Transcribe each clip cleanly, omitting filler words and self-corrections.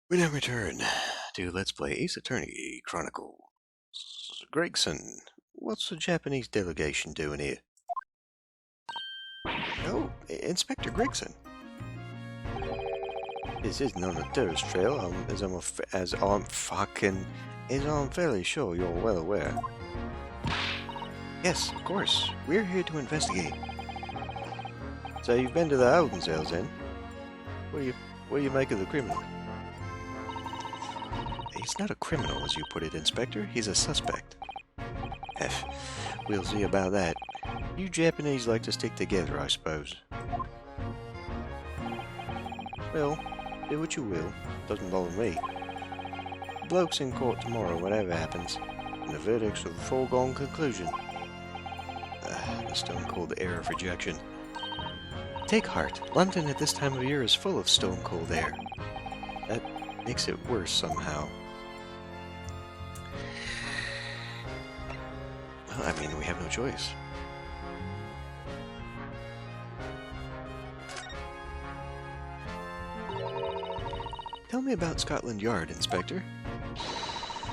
We now return to Let's Play Ace Attorney Chronicles. Gregson, what's the Japanese delegation doing here? Oh, Inspector Gregson. This isn't on a tourist trail, as I'm fairly sure you're well aware. Yes, of course. We're here to investigate. So you've been to the holding cells, then? What do you make of the criminal? He's not a criminal, as you put it, Inspector. He's a suspect. F. We'll see about that. You Japanese like to stick together, I suppose. Well, do what you will. Doesn't bother me. The bloke's in court tomorrow, whatever happens, and the verdict's a foregone conclusion. The stone-cold air of rejection. Take heart. London at this time of year is full of stone-cold air. That makes it worse somehow. Well, I mean, we have no choice. Tell me about Scotland Yard, Inspector.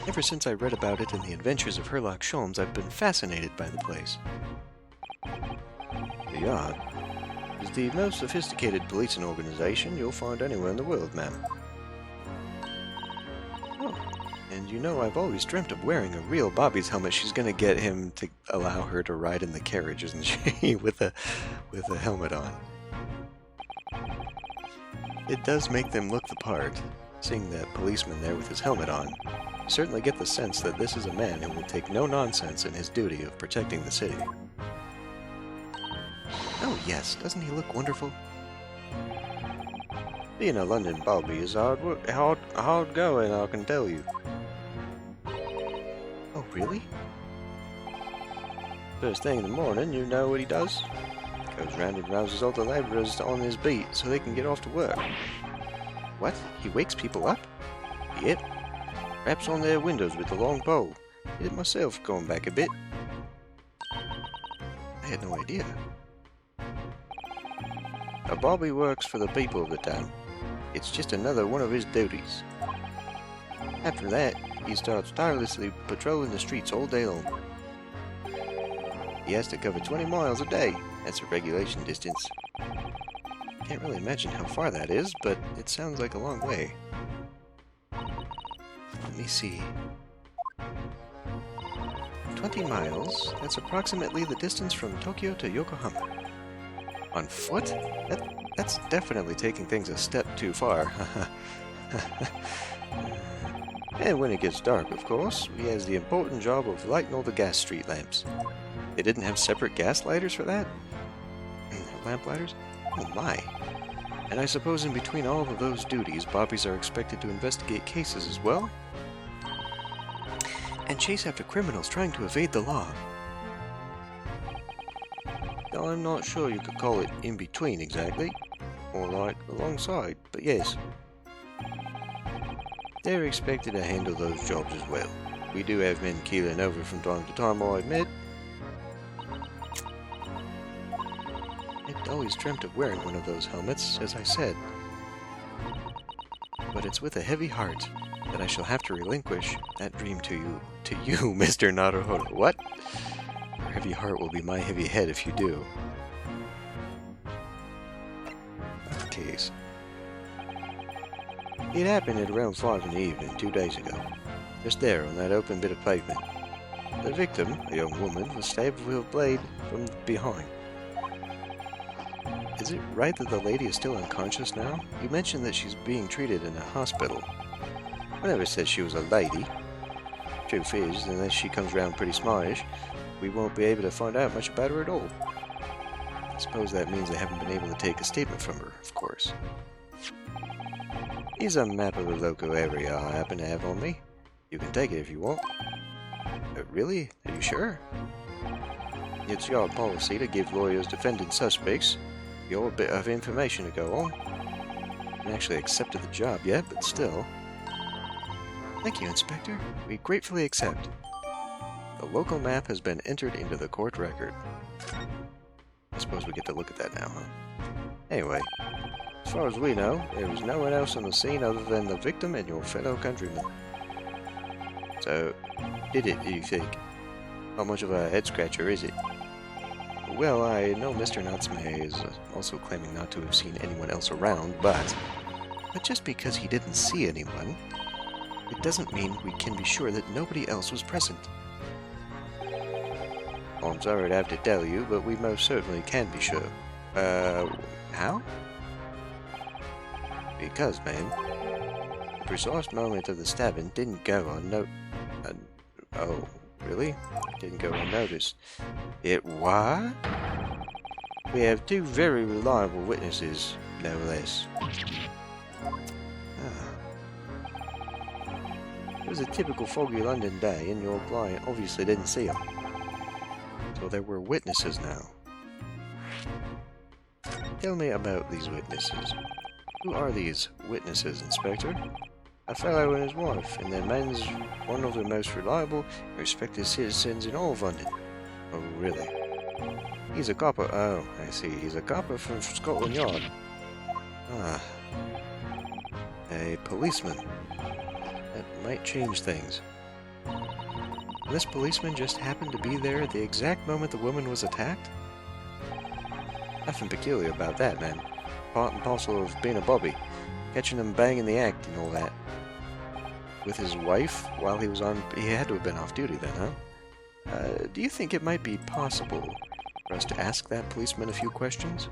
Ever since I read about it in The Adventures of Sherlock Sholmes, I've been fascinated by the place. The Yard is the most sophisticated policing organization you'll find anywhere in the world, ma'am. Oh, and you know I've always dreamt of wearing a real Bobby's helmet. She's gonna get him to allow her to ride in the carriage, isn't she? with a helmet on. It does make them look the part, seeing that policeman there with his helmet on. You certainly get the sense that this is a man who will take no nonsense in his duty of protecting the city. Oh yes, doesn't he look wonderful? Being a London Bobby is hard going, I can tell you. Oh really? First thing in the morning, you know what he does? Goes round and rouses all the labourers on his beat so they can get off to work. What? He wakes people up? Yep. Raps on their windows with a long pole. Did it myself going back a bit. I had no idea. A Bobby works for the people of the town. It's just another one of his duties. After that, he starts tirelessly patrolling the streets all day long. He has to cover 20 miles a day. That's a regulation distance. Can't really imagine how far that is, but it sounds like a long way. Let me see. 20 miles? That's approximately the distance from Tokyo to Yokohama. On foot? That's definitely taking things a step too far. And when it gets dark, of course, he has the important job of lighting all the gas street lamps. They didn't have separate gas lighters for that? Lamp lighters? Oh my. And I suppose in between all of those duties, Bobbies are expected to investigate cases as well? And chase after criminals trying to evade the law. Now, I'm not sure you could call it in between exactly. More like alongside, but yes. They're expected to handle those jobs as well. We do have men keeling over from time to time, I admit. I'd always dreamt of wearing one of those helmets, as I said. But it's with a heavy heart that I shall have to relinquish that dream to you, Mr. Naruhodo. What? Your heavy heart will be my heavy head if you do. Case. It happened at around 5 in the evening, 2 days ago. Just there, on that open bit of pavement. The victim, a young woman, was stabbed with a blade from behind. Is it right that the lady is still unconscious now? You mentioned that she's being treated in a hospital. I never said she was a lady. Truth is, unless she comes round pretty smartish, we won't be able to find out much about her at all. I suppose that means I haven't been able to take a statement from her, of course. Here's a map of the local area I happen to have on me. You can take it if you want. Really? Are you sure? It's your policy to give lawyers defending suspects your bit of information to go on. I haven't actually accepted the job yet, but still. Thank you, Inspector. We gratefully accept. The local map has been entered into the court record. I suppose we get to look at that now, huh? Anyway, far as we know, there was no one else on the scene other than the victim and your fellow countrymen. So, did it, do you think? Not much of a head-scratcher, is it? Well, I know Mr. Natsume is also claiming not to have seen anyone else around, but just because he didn't see anyone, it doesn't mean we can be sure that nobody else was present. Oh, I'm sorry to have to tell you, but we most certainly can be sure. How? Because, man, the precise moment of the stabbing didn't go oh, really? Didn't go unnoticed. It what? We have two very reliable witnesses, no less. It was a typical foggy London day, and your client obviously didn't see him. So there were witnesses now. Tell me about these witnesses. Who are these witnesses, Inspector? A fellow and his wife, and their man's one of the most reliable and respected citizens in all of London. Oh, really? He's a copper. Oh, I see. He's a copper from Scotland Yard. Ah. A policeman. That might change things. This policeman just happened to be there at the exact moment the woman was attacked? Nothing peculiar about that, man. Part and parcel of being a bobby. Catching them banging the act and all that. With his wife while he was on... He had to have been off duty then, huh? Do you think it might be possible for us to ask that policeman a few questions?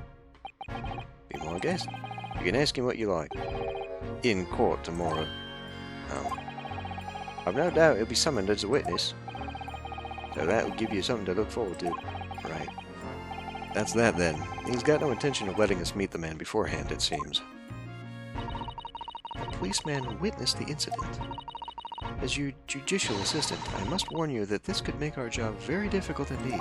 Be my guest. You can ask him what you like. In court tomorrow. Oh. I've no doubt he'll be summoned as a witness. So that'll give you something to look forward to. Right. That's that then. He's got no intention of letting us meet the man beforehand, it seems. The policeman witnessed the incident. As your judicial assistant, I must warn you that this could make our job very difficult indeed.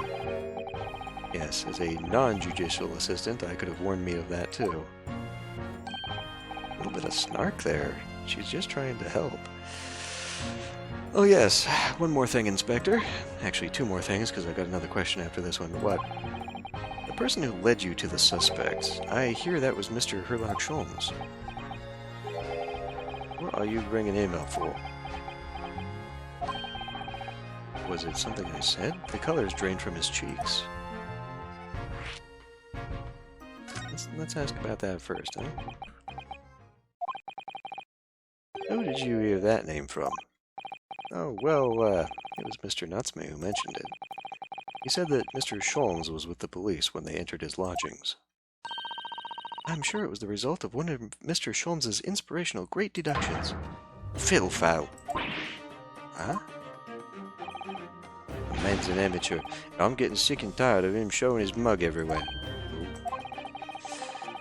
Yes, as a non-judicial assistant, I could have warned me of that too. A little bit of snark there. She's just trying to help. Oh yes, one more thing, Inspector. Actually, two more things, because I've got another question after this one. What? The person who led you to the suspects, I hear that was Mr. Herlock Sholmes. What are you bringing him up for? Was it something I said? The colors drained from his cheeks. Let's ask about that first, huh? Who did you hear that name from? Oh, well, it was Mr. Natsume who mentioned it. He said that Mr. Sholmes was with the police when they entered his lodgings. I'm sure it was the result of one of Mr. Sholmes's inspirational great deductions. Fiddlefowl. Huh? The man's an amateur, and I'm getting sick and tired of him showing his mug everywhere.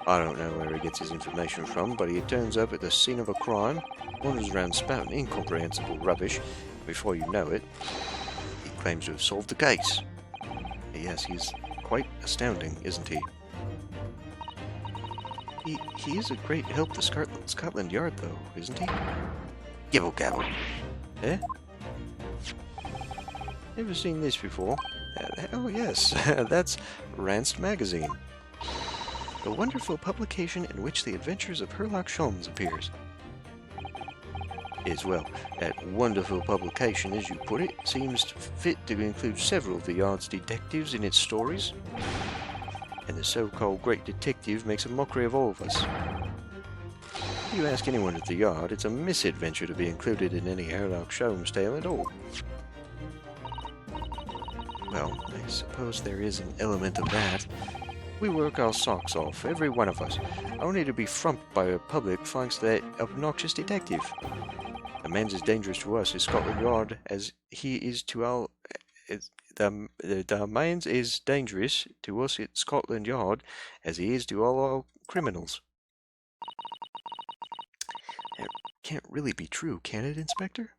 I don't know where he gets his information from, but he turns up at the scene of a crime, wanders around spouting incomprehensible rubbish, and before you know it, he claims to have solved the case. Yes, he's quite astounding, isn't he? He is a great help to Scotland Yard, though, isn't he? Gibble gabble. Eh? Never seen this before. Oh yes, that's Ranced Magazine. The wonderful publication in which the adventures of Herlock Sholmes appears. As well, that wonderful publication, as you put it, seems fit to include several of the Yard's detectives in its stories. And the so-called great detective makes a mockery of all of us. If you ask anyone at the Yard, it's a misadventure to be included in any Herlock Sholmes tale at all. Well, I suppose there is an element of that. We work our socks off, every one of us, only to be frumped by a public thanks to that obnoxious detective. The man's as dangerous to us as Scotland Yard as he is to our... The man's as dangerous to us at Scotland Yard as he is to all our criminals. That can't really be true, can it, Inspector?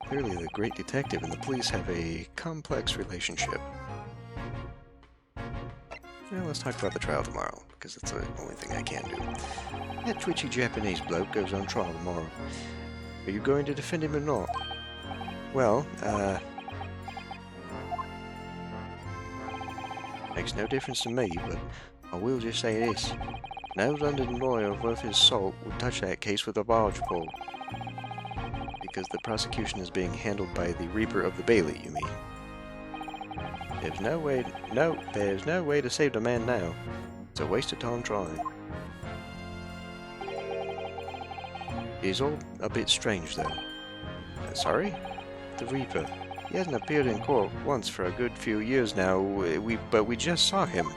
Clearly the great detective and the police have a complex relationship. Well, let's talk about the trial tomorrow, because it's the only thing I can do. That twitchy Japanese bloke goes on trial tomorrow. Are you going to defend him or not? Well, makes no difference to me, but I will just say this. No London lawyer worth his salt would touch that case with a barge pole. Because the prosecution is being handled by the Reaper of the Bailey, you mean? There's no way to save the man now. It's a waste of time trying. He's all a bit strange, though. Sorry? The Reaper. He hasn't appeared in court once for a good few years now, but we just saw him.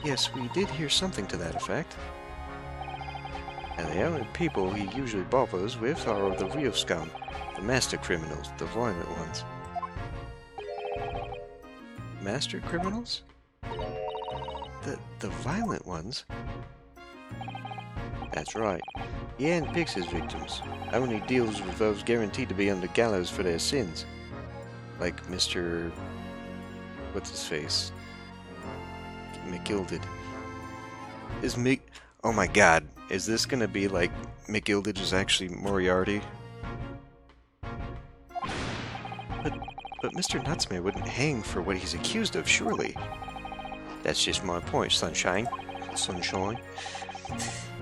Yes, we did hear something to that effect. And the only people he usually bothers with are the real scum, the master criminals, the violent ones. Master criminals? The violent ones? That's right. He handpicks his victims, only deals with those guaranteed to be on the gallows for their sins. Like Mr. What's-his-face? McGilded. Oh my god, is this gonna be like McGilded is actually Moriarty? But Mr. Nutsmere wouldn't hang for what he's accused of, surely. That's just my point, Sunshine.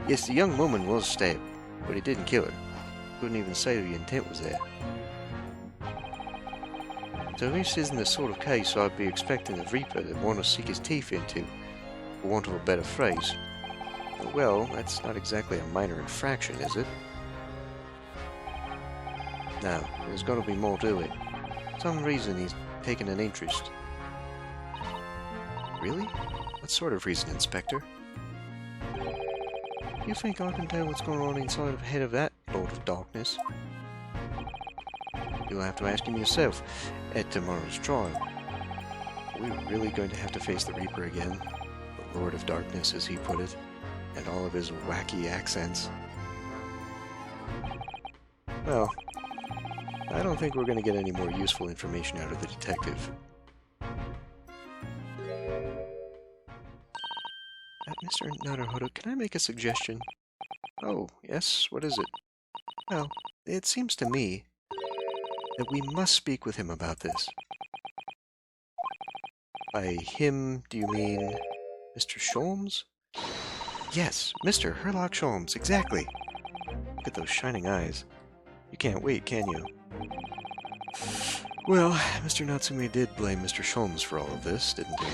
Yes, the young woman was stabbed, but he didn't kill her. Couldn't even say the intent was there. So this isn't the sort of case I'd be expecting the Reaper to want to sink his teeth into, for want of a better phrase. But well, that's not exactly a minor infraction, is it? No, there's got to be more to it. Some reason he's taken an interest. Really? What sort of reason, Inspector? You think I can tell what's going on inside of the head of that Lord of Darkness? You'll have to ask him yourself at tomorrow's trial. Are we really going to have to face the Reaper again? The Lord of Darkness, as he put it, and all of his wacky accents. Well, I don't think we're going to get any more useful information out of the detective. Mr. Naruhodo, can I make a suggestion? Oh, yes, what is it? Well, it seems to me that we must speak with him about this. By him, do you mean Mr. Sholmes? Yes, Mr. Herlock Sholmes, exactly. Look at those shining eyes. You can't wait, can you? Well, Mr. Natsume did blame Mr. Sholmes for all of this, didn't he?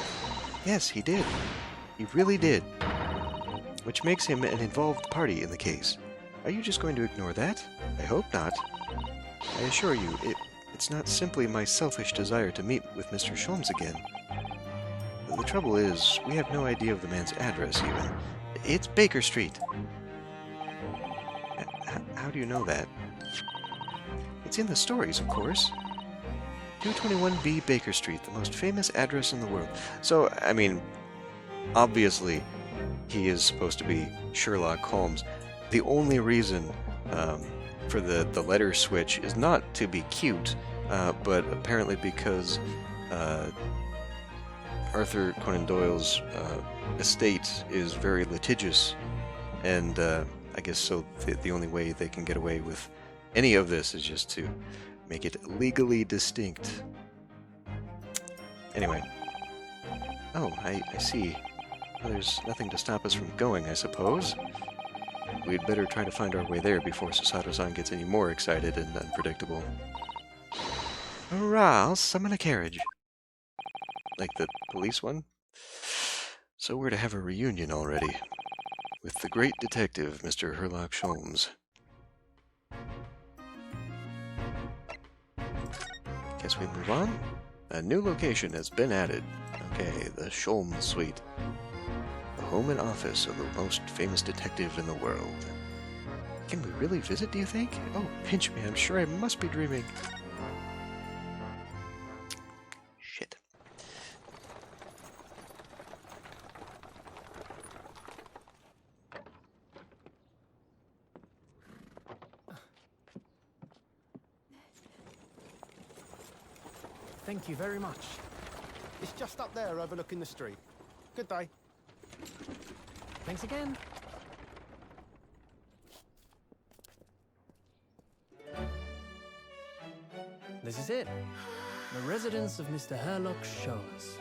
Yes, he did. He really did. Which makes him an involved party in the case. Are you just going to ignore that? I hope not. I assure you, it's not simply my selfish desire to meet with Mr. Sholmes again. The trouble is, we have no idea of the man's address, even. It's Baker Street. How do you know that? It's in the stories, of course. 221B Baker Street, the most famous address in the world. So, I mean, obviously, he is supposed to be Sherlock Holmes. The only reason for the letter switch is not to be cute, but apparently because Arthur Conan Doyle's estate is very litigious, and I guess so the only way they can get away with any of this is just to make it legally distinct. Anyway. Oh, I see. Well, there's nothing to stop us from going, I suppose. We'd better try to find our way there before Susato-san gets any more excited and unpredictable. Hurrah! I'll summon a carriage. Like the police one? So we're to have a reunion already. With the great detective, Mr. Herlock Sholmes. Guess we move on? A new location has been added. Okay, the Sholmes Suite. The home and office of the most famous detective in the world. Can we really visit, do you think? Oh, pinch me, I'm sure I must be dreaming. Shit. Thank you very much. It's just up there overlooking the street. Good day. Thanks again. This is it. The residence of Mr. Herlock Sholmes.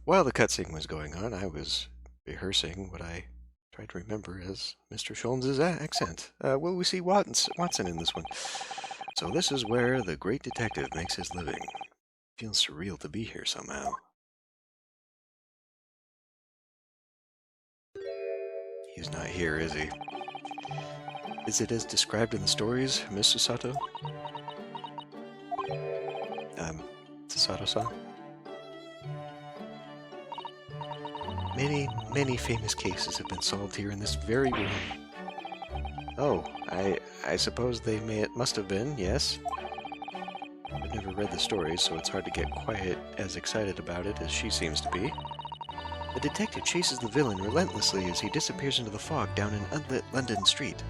While the cutscene was going on, I was rehearsing what I tried to remember as Mr. Sholmes' accent. Will we see Watson in this one? So this is where the great detective makes his living. Feels surreal to be here somehow. He's not here, is he? Is it as described in the stories, Miss Susato? Susato-san? Many, many famous cases have been solved here in this very room. Oh, I suppose must have been, yes. I've never read the stories, so it's hard to get quite as excited about it as she seems to be. The detective chases the villain relentlessly as he disappears into the fog down an unlit London street.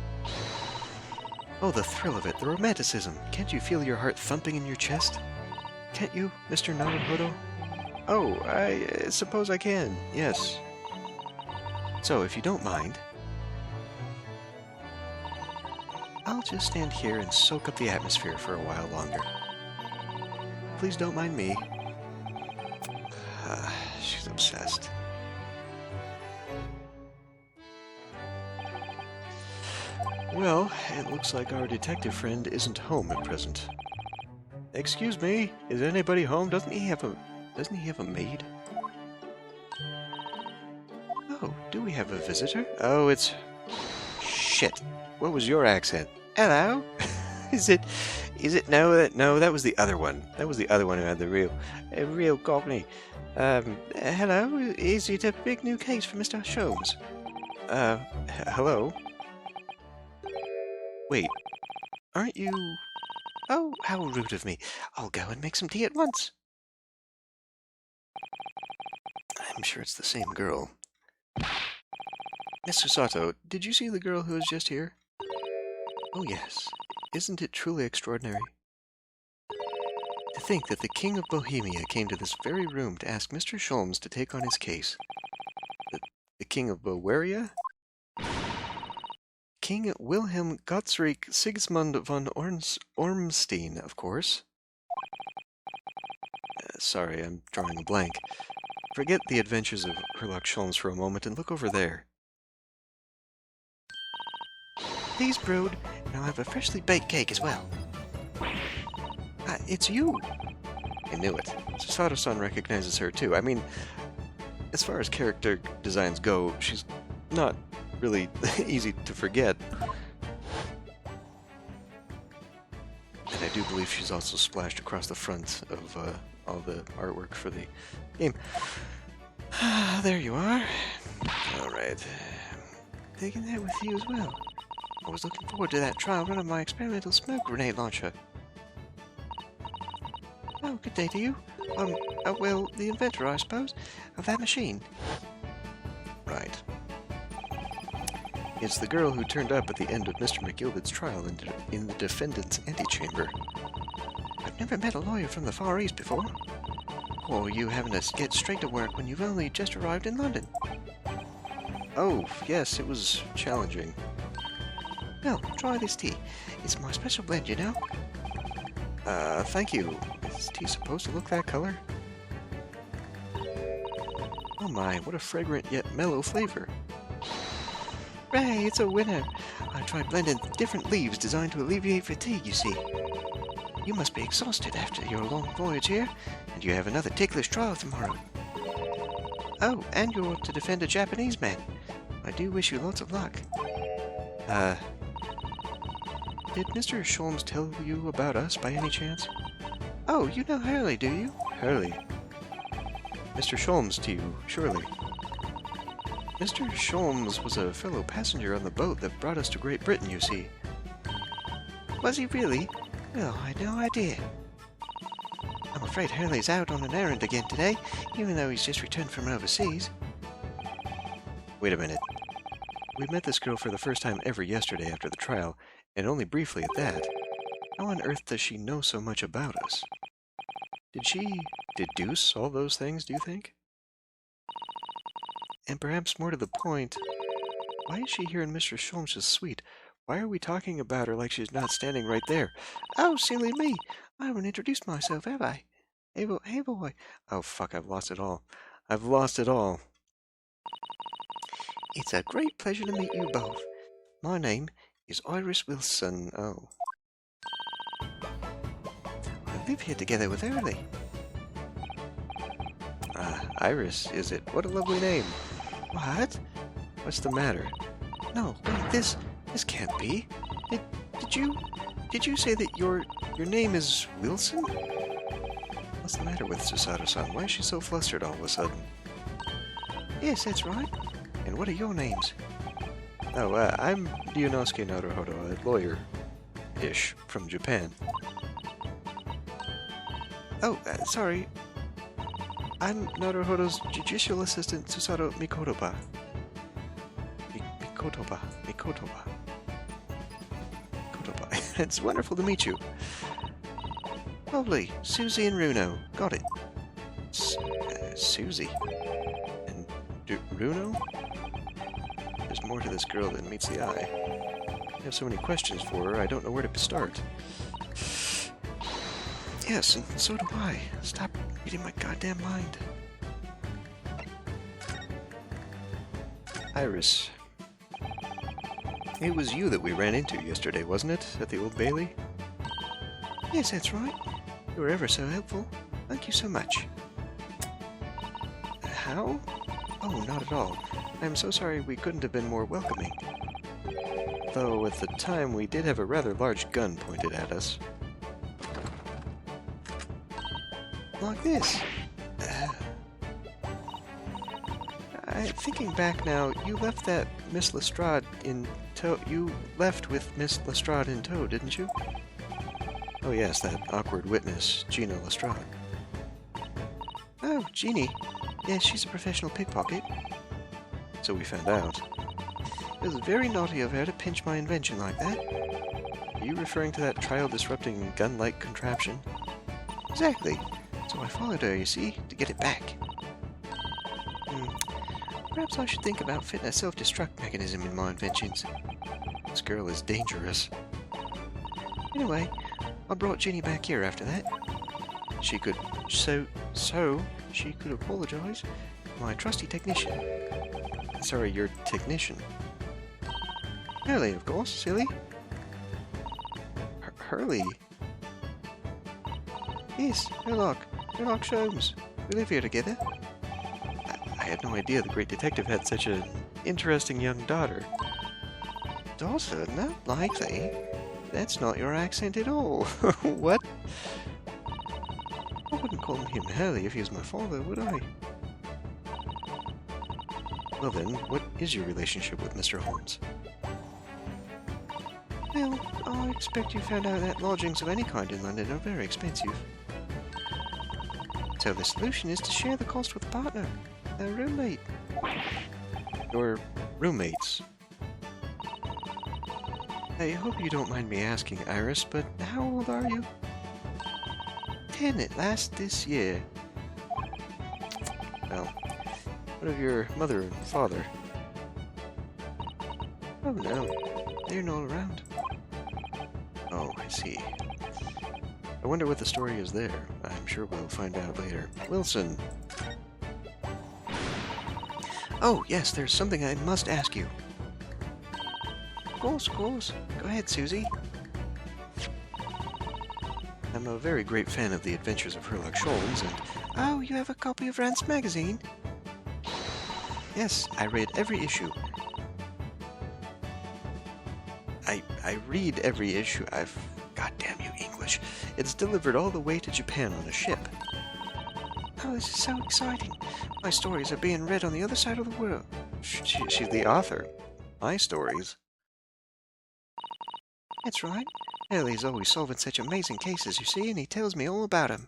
Oh, the thrill of it, the romanticism. Can't you feel your heart thumping in your chest? Can't you, Mr. Naruhodo? Oh, I suppose I can, yes. So, if you don't mind, I'll just stand here and soak up the atmosphere for a while longer. Please don't mind me. She's obsessed. Well, it looks like our detective friend isn't home at present. Excuse me, is anybody home? Doesn't he have a maid? Oh, do we have a visitor? Oh, it's... Shit. What was your accent? Hello? Is it... No, that was the other one. That was the other one who had the real cockney. Hello? Is it a big new case for Mr. Sholmes? Hello? Wait, aren't you... Oh, how rude of me. I'll go and make some tea at once. I'm sure it's the same girl. Miss Susato, did you see the girl who was just here? Oh yes. Isn't it truly extraordinary? To think that the King of Bohemia came to this very room to ask Mr. Sholmes to take on his case. The King of Bavaria? King Wilhelm Gottsreich Sigismund von Ormstein, of course. Sorry, I'm drawing a blank. Forget the adventures of Herlock Sholmes for a moment and look over there. These brewed, and I'll have a freshly baked cake as well. It's you! I knew it. Susato-san recognizes her too. I mean, as far as character designs go, she's not really easy to forget. And I do believe she's also splashed across the front of all the artwork for the game. There you are. Alright. Taking that with you as well. I was looking forward to that trial run of my experimental smoke grenade launcher. Oh, good day to you. Well, the inventor, I suppose, of that machine. Right. It's the girl who turned up at the end of Mr. McGilvett's trial in the defendant's antechamber. I've never met a lawyer from the Far East before. Or you having to get straight to work when you've only just arrived in London. Oh, yes, it was challenging. Well, try this tea. It's my special blend, you know. Thank you. Is tea supposed to look that color? Oh my, what a fragrant yet mellow flavor. Ray, it's a winner. I tried blending different leaves designed to alleviate fatigue, you see. You must be exhausted after your long voyage here, and you have another ticklish trial tomorrow. Oh, and you're to defend a Japanese man. I do wish you lots of luck. Did Mr. Sholmes tell you about us by any chance? Oh, you know Hurley, do you? Hurley. Mr. Sholmes to you, surely. Mr. Sholmes was a fellow passenger on the boat that brought us to Great Britain, you see. Was he really? Well, I had no idea. I'm afraid Hurley's out on an errand again today, even though he's just returned from overseas. Wait a minute. We met this girl for the first time ever yesterday after the trial, and only briefly at that. How on earth does she know so much about us? Did she deduce all those things, do you think? And perhaps more to the point, why is she here in Mr. Sholmes' suite? Why are we talking about her like she's not standing right there? Oh, silly me! I haven't introduced myself, have I? Hey boy. Oh fuck, I've lost it all. I've lost it all. It's a great pleasure to meet you both. My name is Iris Wilson. Oh. I live here together with Early. Iris, is it? What a lovely name. What? What's the matter? No, wait, this can't be. Did you say that your name is Wilson? What's the matter with Susato-san? Why is she so flustered all of a sudden? Yes, that's right. And what are your names? Oh, I'm Ryunosuke Naruhodo, a lawyer-ish from Japan. Oh, sorry. I'm Naruhodo's judicial assistant, Susato Mikotoba. Mikotoba. It's wonderful to meet you. Lovely. Susie and Runo. Got it. Susie? And Runo? There's more to this girl than meets the eye. I have so many questions for her, I don't know where to start. Yes, and so do I. Stop reading my goddamn mind. Iris. It was you that we ran into yesterday, wasn't it? At the Old Bailey? Yes, that's right. You were ever so helpful. Thank you so much. How? Oh, not at all. I'm so sorry we couldn't have been more welcoming. Though at the time we did have a rather large gun pointed at us. Like this. Thinking back now, you left that Miss Lestrade in tow. You left with Miss Lestrade in tow, didn't you? Oh yes, that awkward witness, Gina Lestrade. Oh, Jeannie. Yes, she's a professional pickpocket. So we found out. It was very naughty of her to pinch my invention like that. Are you referring to that trial-disrupting gun-like contraption? Exactly. So I followed her, you see, to get it back. Perhaps I should think about fitting a self-destruct mechanism in my inventions. This girl is dangerous. Anyway, I brought Ginny back here after that. She could... she could apologize. My trusty technician. Sorry, your technician. Hurley, of course, silly. Hurley? Yes, Sherlock Sholmes. We live here together. I had no idea the great detective had such an interesting young daughter. Daughter? Not likely. That's not your accent at all. What? I wouldn't call him Hurley if he was my father, would I? Well then, what is your relationship with Mr. Holmes? Well, I expect you found out that lodgings of any kind in London are very expensive. So the solution is to share the cost with a partner, a roommate. Your roommates? I hope you don't mind me asking, Iris, but how old are you? 10 at last this year. Well, what of your mother and father? Oh no, they're not around. Oh, I see. I wonder what the story is there. I'm sure we'll find out later. Wilson! Oh, yes, there's something I must ask you. Of course. Go ahead, Susie. I'm a very great fan of the adventures of Sherlock Holmes, and... Oh, you have a copy of Rance magazine? Yes, I read every issue. I read every issue. God damn you, English. It's delivered all the way to Japan on a ship. Oh, this is so exciting. My stories are being read on the other side of the world. She's the author. My stories? That's right. Hurley's always solving such amazing cases, you see, and he tells me all about them.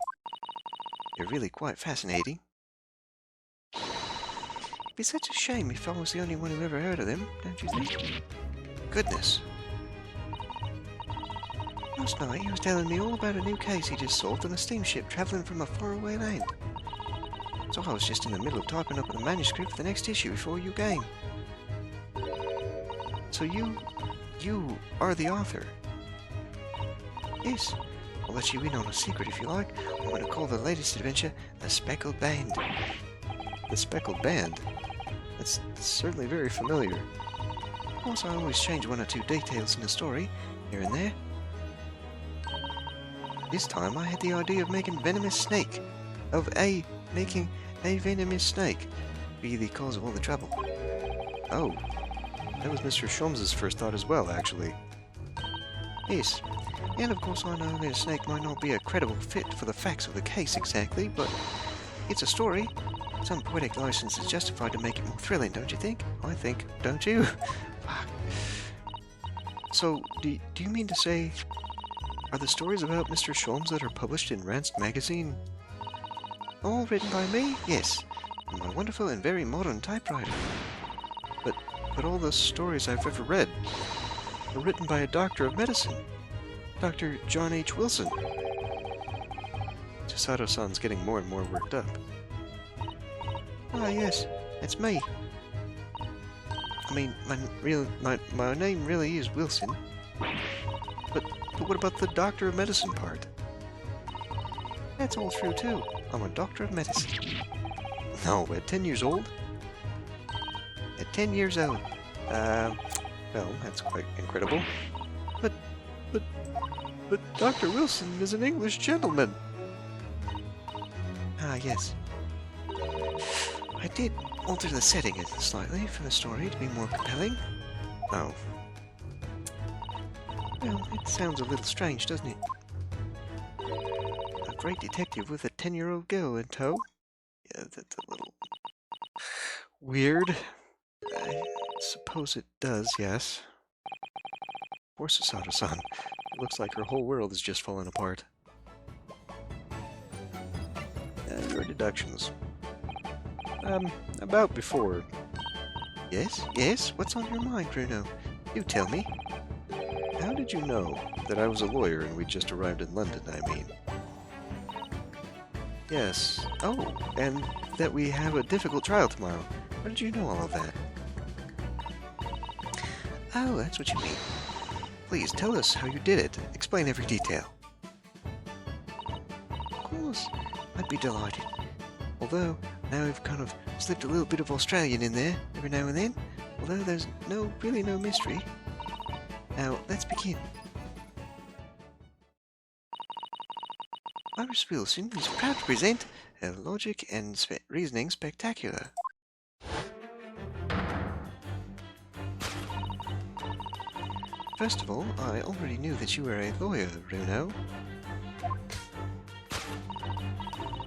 They're really quite fascinating. It'd be such a shame if I was the only one who ever heard of them, don't you think? Goodness. Last night he was telling me all about a new case he just solved on a steamship travelling from a faraway land. So I was just in the middle of typing up the manuscript for the next issue before you came. So you are the author? Yes. I'll let you in on a secret if you like. I'm going to call the latest adventure The Speckled Band. The speckled band. That's certainly very familiar. Of course, I always change one or two details in the story, here and there. This time I had the idea of making venomous snake. Making a venomous snake be the cause of all the trouble. Oh, that was Mr. Sholmes's first thought as well, actually. Yes, and of course I know that a snake might not be a credible fit for the facts of the case exactly, but it's a story. Some poetic license is justified to make it more thrilling, don't you think? I think, don't you? So, do you mean to say, are the stories about Mr. Sholmes that are published in Rance magazine all written by me? Yes, on my wonderful and very modern typewriter. But all the stories I've ever read are written by a doctor of medicine, Dr. John H. Wilson. Chisato-san's getting more and more worked up. Ah, yes, that's me. I mean, my name really is Wilson. But what about the doctor of medicine part? That's all true too. I'm a doctor of medicine. No, at 10 years old? At 10 years old. Well, that's quite incredible. But Dr. Wilson is an English gentleman. Ah, yes. I did alter the setting slightly for the story to be more compelling. Oh. Well, it sounds a little strange, doesn't it? A great detective with a 10-year-old girl in tow? Yeah, that's a little weird. I suppose it does, yes. Poor Susato-san. It looks like her whole world is just falling apart. Your deductions. About before. Yes? What's on your mind, Bruno? You tell me. How did you know that I was a lawyer and we just arrived in London, I mean? Yes. Oh, and that we have a difficult trial tomorrow. How did you know all of that? Oh, that's what you mean. Please, tell us how you did it. Explain every detail. Of course. I'd be delighted. Although, now we've kind of slipped a little bit of Australian in there, every now and then. Although there's really no mystery. Now, let's begin. Iris Wilson is proud to present her Logic and Reasoning Spectacular. First of all, I already knew that you were a lawyer, Runo.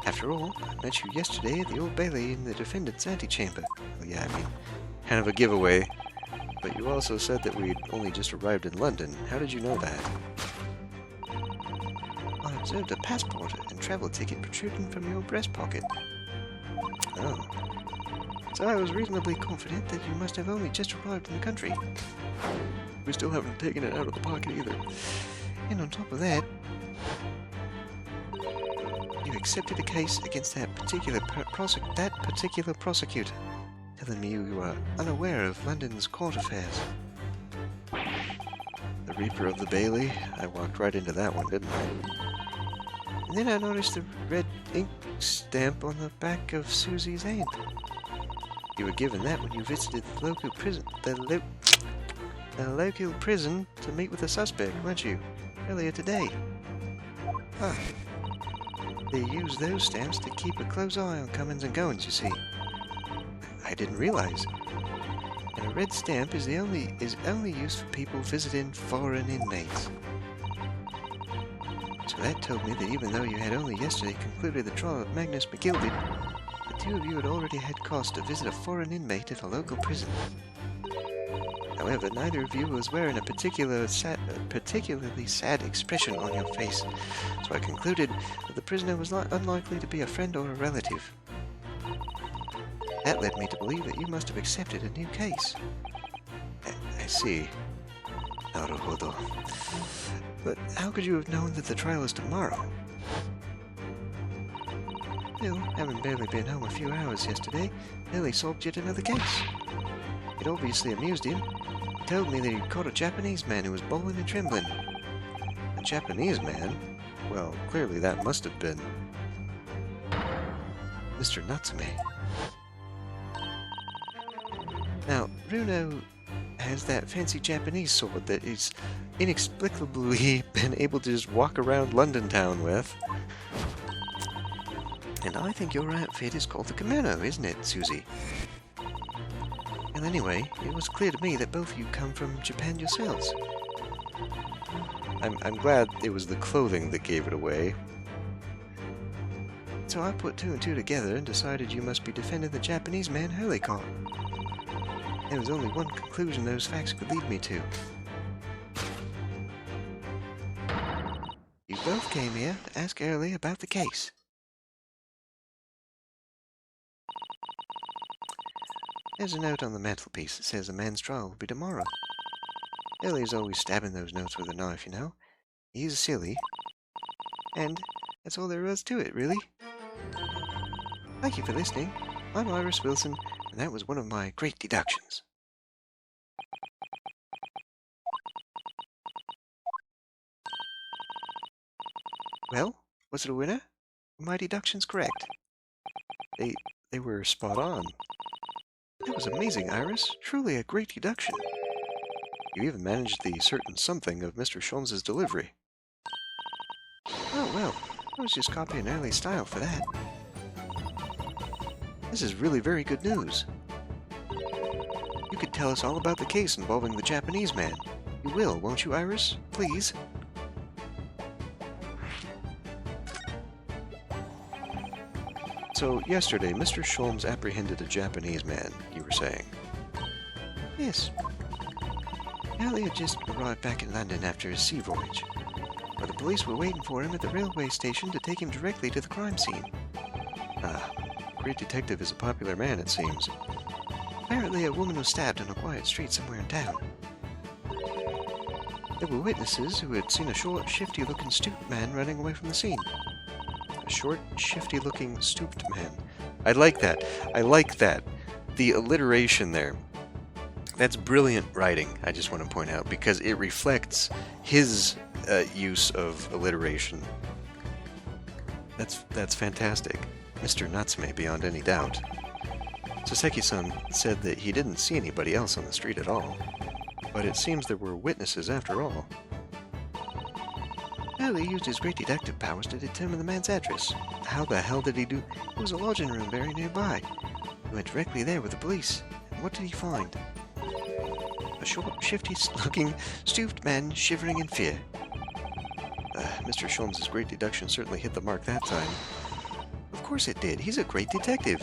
After all, I met you yesterday at the Old Bailey in the defendant's antechamber. Well, yeah, I mean, kind of a giveaway. But you also said that we'd only just arrived in London. How did you know that? I observed a passport and travel ticket protruding from your breast pocket. Oh. So I was reasonably confident that you must have only just arrived in the country. We still haven't taken it out of the pocket either. And on top of that, you accepted a case against that particular prosecutor, telling me you were unaware of London's court affairs. The Reaper of the Bailey? I walked right into that one, didn't I? And then I noticed the red ink stamp on the back of Susie's aunt. You were given that when you visited the local prison, the local prison to meet with the suspect, weren't you? Earlier today. Ah. They use those stamps to keep a close eye on comings and goings, you see. I didn't realize. And a red stamp is only used for people visiting foreign inmates. So that told me that even though you had only yesterday concluded the trial of Magnus McGilded, the two of you had already had cause to visit a foreign inmate at a local prison. However, neither of you was wearing a particularly sad expression on your face, so I concluded that the prisoner was unlikely to be a friend or a relative. That led me to believe that you must have accepted a new case. I see. Naruhodo. But how could you have known that the trial is tomorrow? Well, having barely been home a few hours yesterday, Nelly solved yet another case. It obviously amused him. He told me that he'd caught a Japanese man who was bawling and trembling. A Japanese man? Well, clearly that must have been Mr. Natsume. Now, Runo has that fancy Japanese sword that he's inexplicably been able to just walk around London town with. And I think your outfit is called the kimono, isn't it, Susie? And anyway, it was clear to me that both of you come from Japan yourselves. I'm glad it was the clothing that gave it away. So I put two and two together and decided you must be defending the Japanese man Hurley caught. There was only one conclusion those facts could lead me to. You both came here to ask Hurley about the case. There's a note on the mantelpiece that says the man's trial will be tomorrow. Hurley's always stabbing those notes with a knife, you know. He's silly. And that's all there was to it, really. Thank you for listening. I'm Iris Wilson, and that was one of my great deductions. Well, was it a winner? Were my deductions correct? They were spot on. That was amazing, Iris. Truly a great deduction. You even managed the certain something of Mr. Sholmes's delivery. Oh, well, I was just copying Early's style for that. This is really very good news. You could tell us all about the case involving the Japanese man. You will, won't you, Iris? Please? So, yesterday, Mr. Sholmes apprehended a Japanese man, you were saying? Yes. Early had just arrived back in London after his sea voyage, where the police were waiting for him at the railway station to take him directly to the crime scene. Ah, great detective is a popular man, it seems. Apparently, a woman was stabbed on a quiet street somewhere in town. There were witnesses who had seen a short, shifty-looking stooped man running away from the scene. A short, shifty-looking stooped man. I like that. I like that. The alliteration there. That's brilliant writing, I just want to point out, because it reflects his use of alliteration. That's fantastic. Mr. Natsume, beyond any doubt. Soseki-san said that he didn't see anybody else on the street at all, but it seems there were witnesses after all. Early used his great detective powers to determine the man's address. How the hell did he do? It was a lodging room very nearby. He went directly there with the police, and what did he find? A short, shifty-looking, stooped man shivering in fear. Mr. Sholmes' great deduction certainly hit the mark that time. Of course it did. He's a great detective.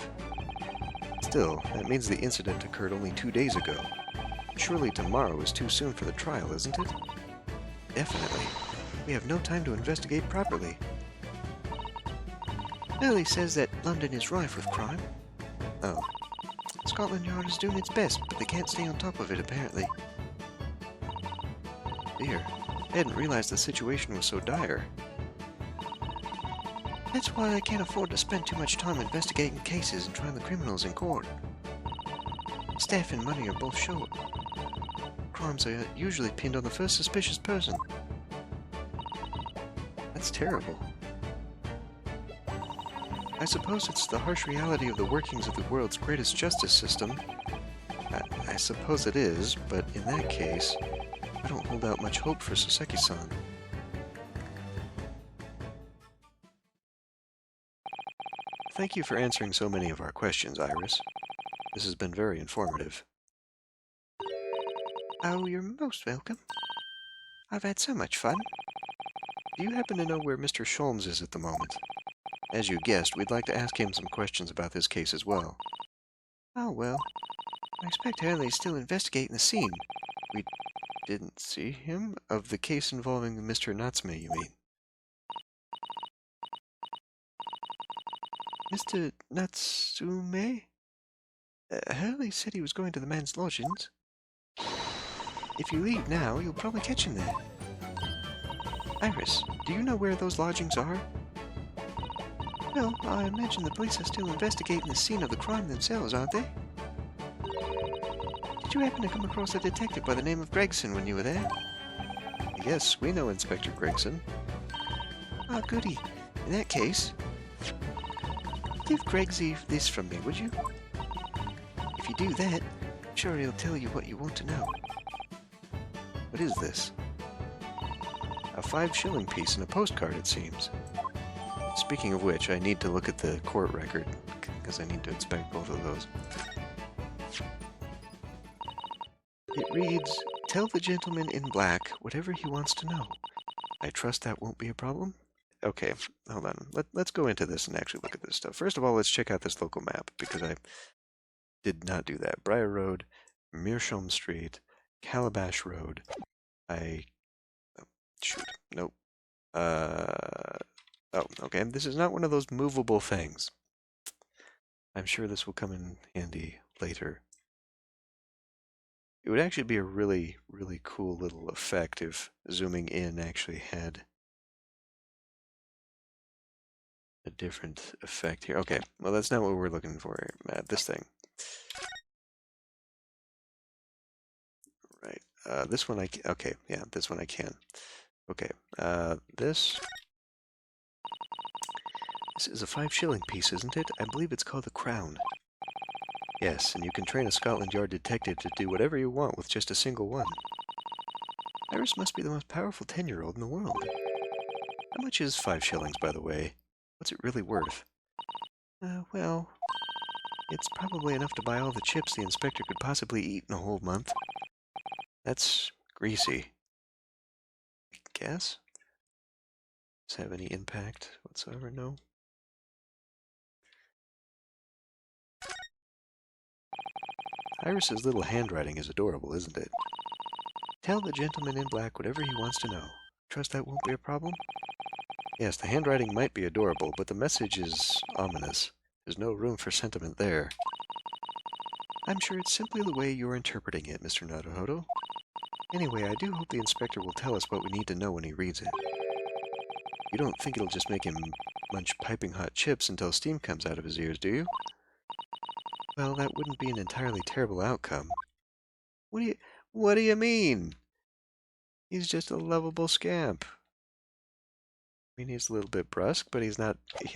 Still, that means the incident occurred only 2 days ago. Surely tomorrow is too soon for the trial, isn't it? Definitely. We have no time to investigate properly. Early says that London is rife with crime. Oh. Scotland Yard is doing its best, but they can't stay on top of it, apparently. Dear, I hadn't realized the situation was so dire. That's why I can't afford to spend too much time investigating cases and trying the criminals in court. Staff and money are both short. Crimes are usually pinned on the first suspicious person. That's terrible. I suppose it's the harsh reality of the workings of the world's greatest justice system. I suppose it is, but in that case, I don't hold out much hope for Soseki-san. Thank you for answering so many of our questions, Iris. This has been very informative. Oh, you're most welcome. I've had so much fun. Do you happen to know where Mr. Sholmes is at the moment? As you guessed, we'd like to ask him some questions about this case as well. Oh, well. I expect Hurley's still investigating the scene. We didn't see him? Of the case involving Mr. Natsume, you mean? Mr. Natsume? Hurley said he was going to the man's lodgings. If you leave now, you'll probably catch him there. Iris, do you know where those lodgings are? Well, I imagine the police are still investigating the scene of the crime themselves, aren't they? Did you happen to come across a detective by the name of Gregson when you were there? Yes, we know Inspector Gregson. Ah, goody. In that case, give Gregsy this from me, would you? If you do that, sure he'll tell you what you want to know. What is this? A 5-shilling piece and a postcard, it seems. Speaking of which, I need to look at the court record, because I need to inspect both of those. It reads, "Tell the gentleman in black whatever he wants to know. I trust that won't be a problem?" Okay, hold on. Let's go into this and actually look at this stuff. First of all, let's check out this local map, because I did not do that. Briar Road, Meerschaum Street, Calabash Road. Shoot, nope. Oh, okay, this is not one of those movable things. I'm sure this will come in handy later. It would actually be a really, really cool little effect if zooming in actually had a different effect here. Okay, well, that's not what we're looking for here. This thing. Right. This one okay, yeah, this one I can. Okay, this is a 5-shilling piece, isn't it? I believe it's called the Crown. Yes, and you can train a Scotland Yard detective to do whatever you want with just a single one. Iris must be the most powerful 10-year-old in the world. How much is 5 shillings, by the way? What's it really worth? Well, it's probably enough to buy all the chips the inspector could possibly eat in a whole month. That's greasy. I guess? Does it have any impact whatsoever? No? Iris's little handwriting is adorable, isn't it? Tell the gentleman in black whatever he wants to know. Trust that won't be a problem? Yes, the handwriting might be adorable, but the message is ominous. There's no room for sentiment there. I'm sure it's simply the way you're interpreting it, Mr. Naruhodo. Anyway, I do hope the inspector will tell us what we need to know when he reads it. You don't think it'll just make him munch piping hot chips until steam comes out of his ears, do you? Well, that wouldn't be an entirely terrible outcome. What do you mean? He's just a lovable scamp. I mean, he's a little bit brusque, but he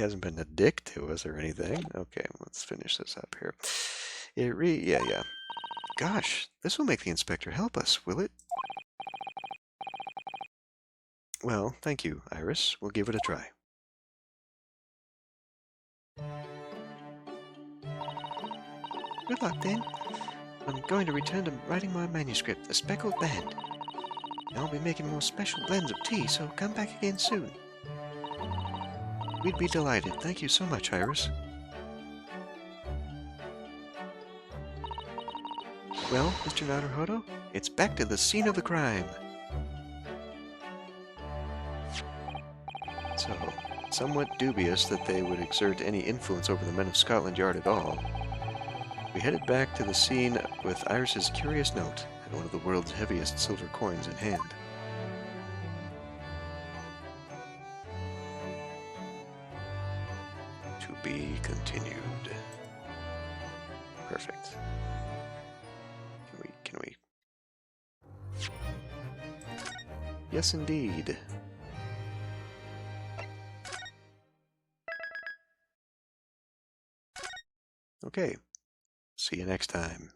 hasn't been a dick to us or anything. Okay, let's finish this up here. Yeah. Gosh, this will make the inspector help us, will it? Well, thank you, Iris. We'll give it a try. Good luck, then. I'm going to return to writing my manuscript, The Speckled Band. I'll be making more special blends of tea, so come back again soon. We'd be delighted. Thank you so much, Iris. Well, Mr. Naruhodo, it's back to the scene of the crime. So, somewhat dubious that they would exert any influence over the men of Scotland Yard at all. We headed back to the scene with Iris's curious note and one of the world's heaviest silver coins in hand. To be continued. Perfect. Can we? Yes, indeed. Okay. See you next time.